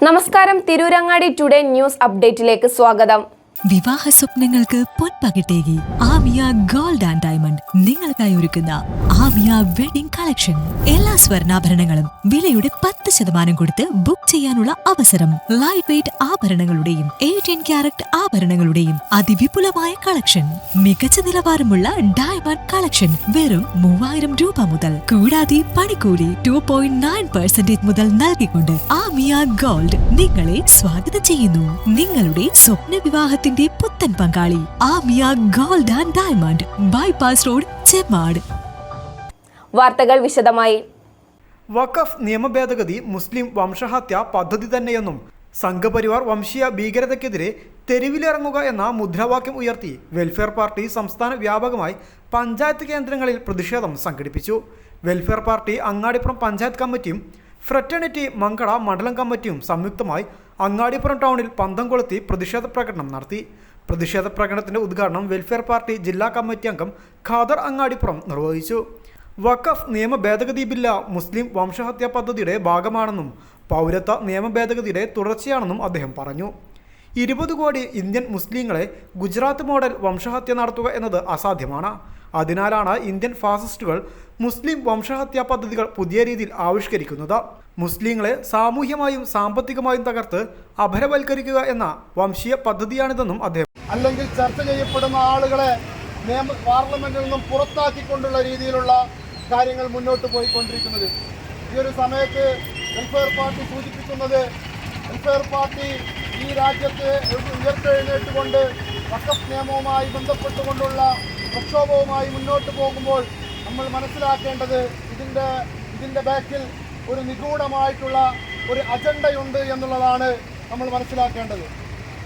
നമസ്കാരം, Tirurangadi today news അപ്ഡേറ്റിലേക്ക് സ്വാഗതം. വിവാഹ സ്വപ്നങ്ങൾക്ക് പൊൻപകിട്ടേകി ആമിയ ഗോൾഡ് ആൻഡ് ഡയമണ്ട് നിങ്ങൾക്കായി ഒരുക്കുന്ന ആമിയ വെഡിംഗ് കളക്ഷൻ. എല്ലാ സ്വർണ്ണാഭരണങ്ങളും വിലയുടെ 10% കൊടുത്ത് ബുക്ക് ചെയ്യാനുള്ള അവസരം. ലൈറ്റ് വെയ്റ്റ് ആഭരണങ്ങളുടെയും 18 ക്യാരറ്റ് ആഭരണങ്ങളുടെയും അതിവിപുലമായ കളക്ഷൻ. മികച്ച നിലവാരമുള്ള ഡയമണ്ട് കളക്ഷൻ വെറും 3000 രൂപ മുതൽ. കൂടാതെ പണിക്കൂലി 2.9% മുതൽ നൽകിക്കൊണ്ട് ആമിയ ഗോൾഡ് നിങ്ങളെ സ്വാഗതം ചെയ്യുന്നു. നിങ്ങളുടെ സ്വപ്ന വിവാഹത്തിന്റെ പുത്തൻ പങ്കാളി Amiya gold and diamond, bypass road, Chemmad. വാർത്തകൾ വിശദമായി. വഖഫ് നിയമ ഭേദഗതി മുസ്ലിം വംശഹത്യ പദ്ധതി തന്നെയെന്നും സംഘപരിവാർ വംശീയ ഭീകരതയ്ക്കെതിരെ തെരുവിലിറങ്ങുക എന്ന മുദ്രാവാക്യം ഉയർത്തി വെൽഫെയർ പാർട്ടി സംസ്ഥാന വ്യാപകമായി പഞ്ചായത്ത് കേന്ദ്രങ്ങളിൽ പ്രതിഷേധം സംഘടിപ്പിച്ചു. വെൽഫെയർ പാർട്ടി അങ്ങാടിപ്പുറം പഞ്ചായത്ത് കമ്മിറ്റിയും ഫ്രറ്റേണിറ്റി മങ്കട മണ്ഡലം കമ്മിറ്റിയും സംയുക്തമായി അങ്ങാടിപ്പുറം ടൗണിൽ പന്തം കൊളുത്തി പ്രതിഷേധ പ്രകടനം നടത്തി. പ്രതിഷേധ പ്രകടനത്തിന്റെ ഉദ്ഘാടനം വെൽഫെയർ പാർട്ടി ജില്ലാ കമ്മിറ്റി അംഗം ഖാദർ അങ്ങാടിപ്പുറം നിർവഹിച്ചു. വഖഫ് നിയമ ഭേദഗതി ബില്ല് മുസ്ലിം വംശഹത്യാ പദ്ധതിയുടെ ഭാഗമാണെന്നും പൗരത്വ നിയമ ഭേദഗതിയുടെ തുടർച്ചയാണെന്നും അദ്ദേഹം പറഞ്ഞു. 20 കോടി ഇന്ത്യൻ മുസ്ലിങ്ങളെ ഗുജറാത്ത് മോഡൽ വംശഹത്യ നടത്തുക എന്നത് അസാധ്യമാണ്. അതിനാലാണ് ഇന്ത്യൻ ഫാസിസ്റ്റുകൾ മുസ്ലിം വംശഹത്യാ പദ്ധതികൾ പുതിയ രീതിയിൽ ആവിഷ്കരിക്കുന്നത്. മുസ്ലിങ്ങളെ സാമൂഹ്യമായും സാമ്പത്തികമായും തകർത്ത് അപരവൽക്കരിക്കുക എന്ന വംശീയ പദ്ധതിയാണിതെന്നും അദ്ദേഹം. അല്ലെങ്കിൽ ചർച്ച ചെയ്യപ്പെടുന്ന ആളുകളെ പാർലമെന്റിൽ നിന്നും പുറത്താക്കിക്കൊണ്ടുള്ള രീതിയിലുള്ള കാര്യങ്ങൾ മുന്നോട്ട് പോയിക്കൊണ്ടിരിക്കുന്നത്. ഈ ഒരു സമയത്ത് വെൽഫെയർ പാർട്ടി സൂചിപ്പിക്കുന്നത്, വെൽഫെയർ പാർട്ടി ഈ രാജ്യത്ത് ഉയർത്തെഴുന്നേറ്റുകൊണ്ട് വഖഫ് നിയമവുമായി ബന്ധപ്പെട്ടുകൊണ്ടുള്ള പ്രക്ഷോഭവുമായി മുന്നോട്ട് പോകുമ്പോൾ നമ്മൾ മനസ്സിലാക്കേണ്ടത് ഇതിൻ്റെ ബാക്കിൽ ഒരു നിഗൂഢമായിട്ടുള്ള ഒരു അജണ്ടയുണ്ട് എന്നുള്ളതാണ് നമ്മൾ മനസ്സിലാക്കേണ്ടത്.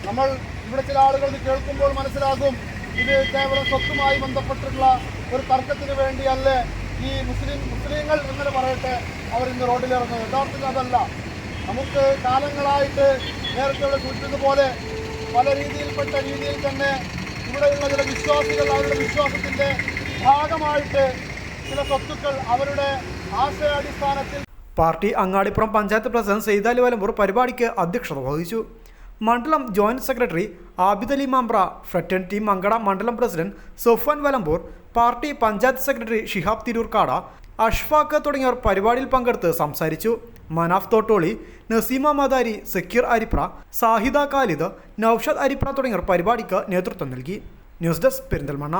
നമ്മൾ ഇവിടെ ചില ആളുകൾ ഇത് കേൾക്കുമ്പോൾ മനസ്സിലാകും, ഇത് കേവലം സ്വത്തുമായി ബന്ധപ്പെട്ടിട്ടുള്ള ഒരു തർക്കത്തിന് വേണ്ടിയല്ല ഈ മുസ്ലിങ്ങൾ എന്ന് പറയട്ടെ അവർ ഇന്ന് റോഡിലിറങ്ങുന്നത്. യഥാർത്ഥത്തിൽ അതല്ല. നമുക്ക് കാലങ്ങളായിട്ട് നേരത്തെ സൂചിപ്പിച്ചതുപോലെ പല രീതിയിൽ തന്നെ ഇവിടെയുള്ള ചില വിശ്വാസികൾ അവരുടെ വിശ്വാസത്തിൻ്റെ ഭാഗമായിട്ട് ചില സ്വത്തുക്കൾ അവരുടെ ആശയാടിസ്ഥാനത്തിൽ. പാർട്ടി അങ്ങാടിപ്പുറം പഞ്ചായത്ത് പ്രസിഡന്റ് സെയ്താലി വലമ്പൂർ പരിപാടിക്ക് അധ്യക്ഷത വഹിച്ചു. മണ്ഡലം joint secretary Abidali Mambra, fraternity Mankada മണ്ഡലം president Sofan Valambur, party panchayat secretary Shihab Thirurkad, Ashfaq തുടങ്ങിയവർ പരിപാടിയിൽ പങ്കെടുത്ത് സംസാരിച്ചു. മനാഫ് തോട്ടോളി, നസീമ മദാരി, സക്കീർ അരിപ്ര, സാഹിദ ഖാലിദ്, നൌഷദ് അരിപ്ര തുടങ്ങിയവർ പരിപാടിക്ക് നേതൃത്വം നൽകി. News desk, Perinthalmanna.